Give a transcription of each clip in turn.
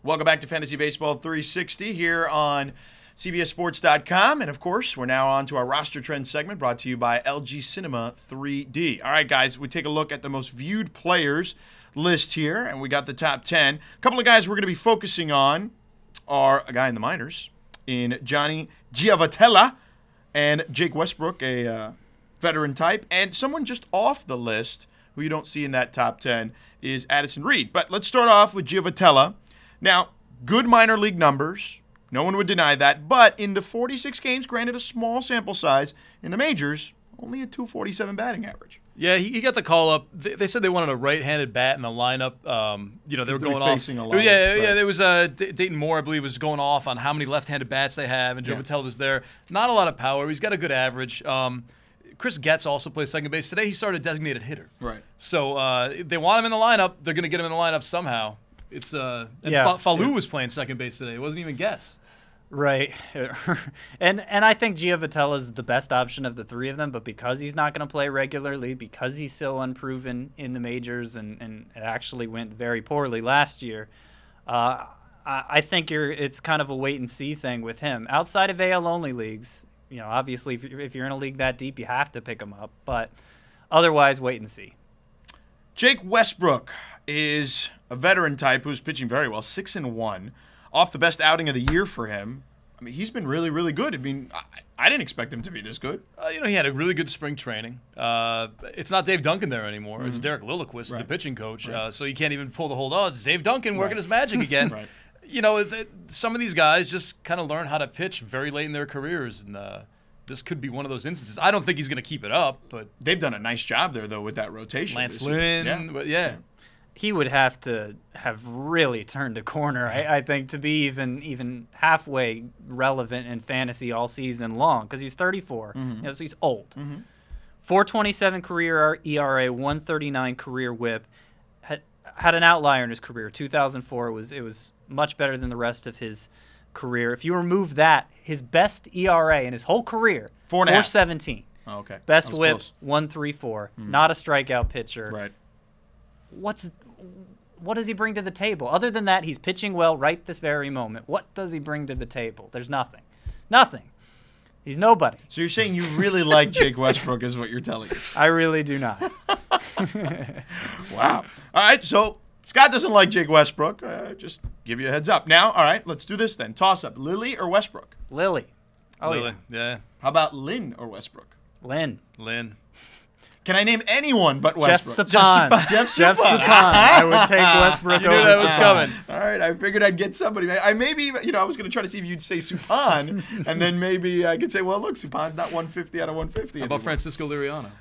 Welcome back to Fantasy Baseball 360 here on CBSSports.com. And, of course, we're now on to our roster trend segment brought to you by LG Cinema 3D. All right, guys, we take a look at the most viewed players list here, and we got the top 10. A couple of guys we're going to be focusing on are a guy in the minors in Johnny Giavotella and Jake Westbrook, a veteran type, and someone just off the list who you don't see in that top 10 is Addison Reed. But let's start off with Giavotella. Now, good minor league numbers. No one would deny that. But in the 46 games, granted a small sample size, in the majors, only a 247 batting average. Yeah, he got the call up. They said they wanted a right-handed bat in the lineup. They were going off. There was Dayton Moore, I believe, was going off on how many left-handed bats they have, and Giavotella was there. Not a lot of power. He's got a good average. Chris Getz also plays second base. Today he started designated hitter. Right. So they want him in the lineup. They're going to get him in the lineup somehow. Falou was playing second base today. It wasn't even Getz. Right. and I think Giavotella is the best option of the three of them, but because he's not going to play regularly, because he's so unproven in the majors and it actually went very poorly last year, I think it's kind of a wait-and-see thing with him. Outside of AL-only leagues, obviously if you're in a league that deep, you have to pick him up, but otherwise, wait and see. Jake Westbrook is a veteran type who's pitching very well, 6-1, off the best outing of the year for him. I mean, he's been really, really good. I mean, I didn't expect him to be this good. He had a really good spring training. It's not Dave Duncan there anymore. It's Derek Lilliquist, the pitching coach. Right. So you can't even pull the whole, it's Dave Duncan working his magic again. Right. Some of these guys just kind of learn how to pitch very late in their careers, and this could be one of those instances. I don't think he's going to keep it up, but they've done a nice job there, though, with that rotation. Lance Lynn, yeah. He would have to have really turned a corner, I think, to be even halfway relevant in fantasy all season long, because he's 34, so he's old. 4.27 career ERA, 1.39 career WHIP. Had an outlier in his career. 2004, it was much better than the rest of his career. If you remove that, his best ERA in his whole career, 4.17. Oh, okay. Best WHIP, 1.34. Not a strikeout pitcher. Right. What does he bring to the table? Other than that, he's pitching well right this very moment. What does he bring to the table? There's nothing. Nothing. He's nobody. So you're saying you really like Jake Westbrook is what you're telling us. I really do not. Wow. All right, so Scott doesn't like Jake Westbrook. Just give you a heads up. Now, all right, let's do this then. Toss-up, Lilly or Westbrook? Lilly. Oh, Lilly, yeah. How about Lynn or Westbrook? Lynn. Can I name anyone but Westbrook? Jeff Sappan. I would take Westbrook You knew that was coming. All right, I figured I'd get somebody. I was going to try to see if you'd say Sappan, and then maybe I could say, well, look, Sappan's not 150 out of 150 How about Francisco Liriano?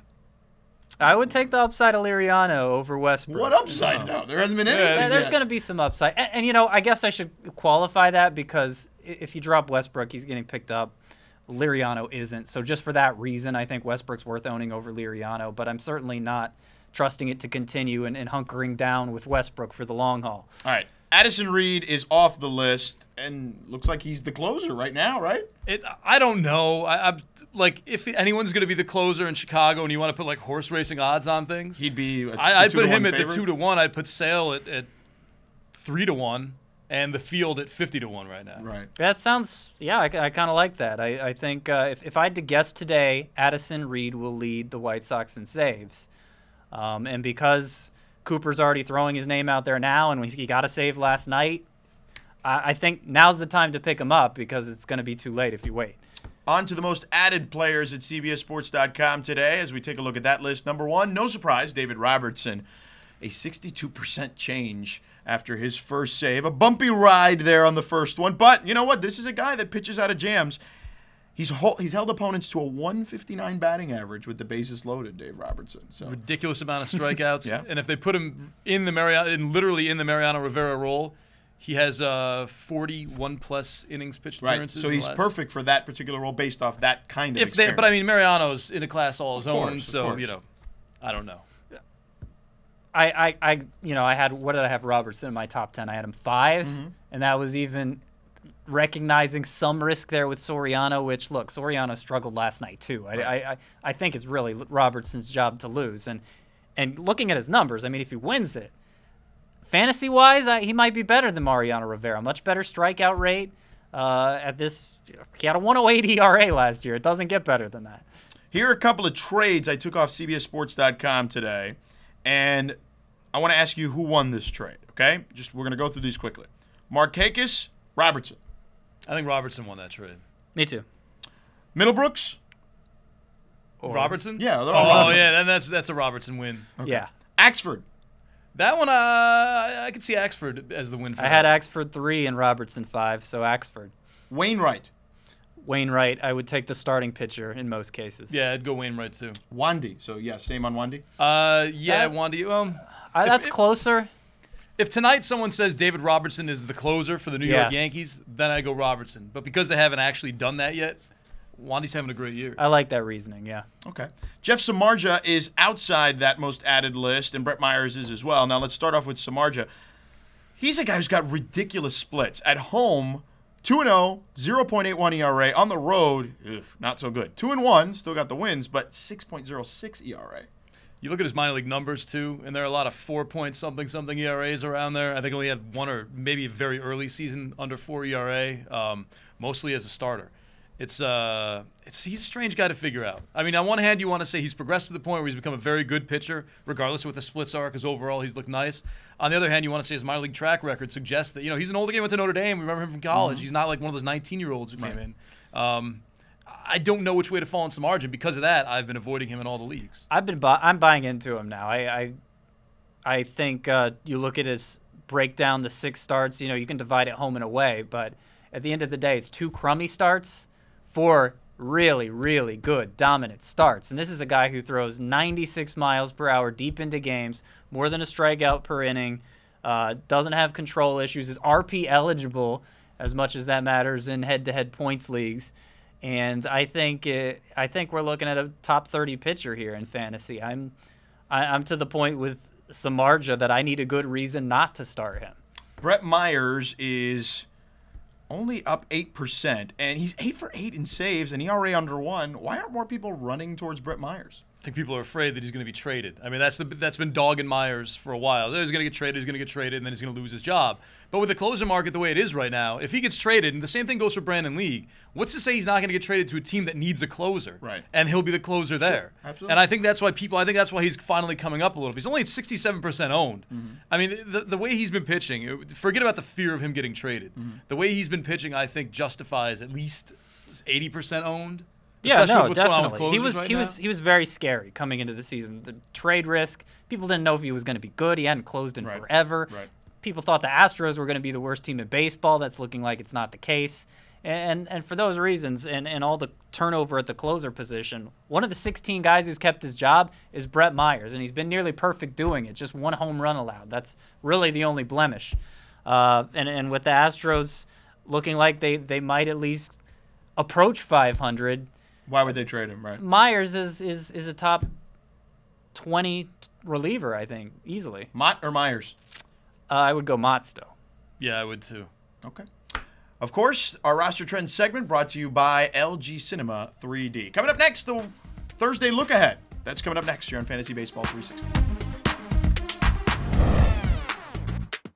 I would take the upside of Liriano over Westbrook. What upside, though? There hasn't been anything. There's going to be some upside. And I guess I should qualify that because if you drop Westbrook, he's getting picked up. Liriano isn't. So just for that reason, I think Westbrook's worth owning over Liriano, but I'm certainly not trusting it to continue and hunkering down with Westbrook for the long haul. All right. Addison Reed is off the list and looks like he's the closer right now, right? I don't know. I'm like, if anyone's going to be the closer in Chicago and you want to put like horse racing odds on things, he'd be I'd put him at the 2-1. I'd put Sale at 3-1. And the field at 50-1 right now. Right. That sounds, I kind of like that. I think if I had to guess today, Addison Reed will lead the White Sox in saves. And because Cooper's already throwing his name out there now and he got a save last night, I think now's the time to pick him up because it's going to be too late if you wait. On to the most added players at CBSSports.com today as we take a look at that list. Number 1, no surprise, David Robertson. A 62% change after his first save. A bumpy ride there on the first one. But you know what? This is a guy that pitches out of jams. He's held opponents to a 159 batting average with the bases loaded, Dave Robertson. So ridiculous amount of strikeouts. Yeah. And if they put him in the Mariano Rivera role, he has 41-plus innings pitched appearances. So he's perfect for that particular role based off that kind of experience. But I mean, Mariano's in a class all his own, so I don't know. I had, what did I have Robertson in my top 10? I had him 5, and that was even recognizing some risk there with Soriano, which, look, Soriano struggled last night too. Right. I think it's really Robertson's job to lose. And looking at his numbers, I mean, if he wins it, Fantasy-wise, he might be better than Mariano Rivera. Much better strikeout rate. He had a 1.08 ERA last year. It doesn't get better than that. Here are a couple of trades I took off CBSSports.com today, and I want to ask you who won this trade, okay? We're going to go through these quickly. Markakis, Robertson. I think Robertson won that trade. Me too. Middlebrooks? Robertson? Yeah. Robertson. Yeah, then that's a Robertson win. Okay. Yeah. Axford. That one, I could see Axford as the win for I had Axford 3 and Robertson 5, so Axford. Wainwright. Wainwright, I would take the starting pitcher in most cases. Yeah, I'd go Wainwright too. Wandy. So, yeah, same on Wandy? Wandy. That's closer. If tonight someone says David Robertson is the closer for the New York Yankees, then I go Robertson. But because they haven't actually done that yet, Wandy's having a great year. I like that reasoning, yeah. Okay. Jeff Samardzija is outside that most added list, and Brett Myers is as well. Now, let's start off with Samardzija. He's a guy who's got ridiculous splits. At home, 2-0, 0.81 ERA. On the road, not so good. 2-1, still got the wins, but 6.06 ERA. You look at his minor league numbers, too, and there are a lot of 4-point-something ERAs around there. I think only had one or maybe a very early season under 4 ERA, mostly as a starter. He's a strange guy to figure out. I mean, on one hand, you want to say he's progressed to the point where he's become a very good pitcher, regardless of what the splits are, because overall he's looked nice. On the other hand, you want to say his minor league track record suggests that, he's an older guy, went to Notre Dame. We remember him from college. Mm-hmm. He's not like one of those 19-year-olds who came in. I don't know which way to fall in Samardzija. Because of that, I've been avoiding him in all the leagues. I'm buying into him now. I think you look at his breakdown, the 6 starts. You can divide it home and away, but at the end of the day, it's 2 crummy starts, 4 really, really good, dominant starts. And this is a guy who throws 96 miles per hour deep into games, more than a strikeout per inning, doesn't have control issues, is RP eligible, as much as that matters in head-to-head points leagues. And I think we're looking at a top 30 pitcher here in fantasy. I'm to the point with Samardzija that I need a good reason not to start him. Brett Myers is only up 8%, and he's 8 for 8 in saves, and ERA under 1. Why aren't more people running towards Brett Myers? I think people are afraid that he's going to be traded. I mean, that's been dogging Myers for a while. He's going to get traded, and then he's going to lose his job. But with the closer market the way it is right now, if he gets traded, and the same thing goes for Brandon League, what's to say he's not going to get traded to a team that needs a closer? Right. And he'll be the closer there. Sure, absolutely. And I think that's why he's finally coming up a little bit. He's only at 67% owned. Mm-hmm. I mean, the way he's been pitching, forget about the fear of him getting traded. Mm-hmm. The way he's been pitching, I think, justifies at least 80% owned. Yeah, no, definitely. He was very scary coming into the season. The trade risk, people didn't know if he was going to be good. He hadn't closed in forever. Right. People thought the Astros were going to be the worst team in baseball. That's looking like it's not the case. And for those reasons, and all the turnover at the closer position, one of the 16 guys who's kept his job is Brett Myers, and he's been nearly perfect doing it. Just 1 home run allowed. That's really the only blemish. And with the Astros looking like they might at least approach 500. Why would they trade him, right? Myers is a top 20 reliever, I think, easily. Mott or Myers? I would go Mott still. Yeah, I would too. Okay. Of course, our roster trend segment brought to you by LG Cinema 3D. Coming up next, the Thursday look ahead. That's coming up next here on Fantasy Baseball 360.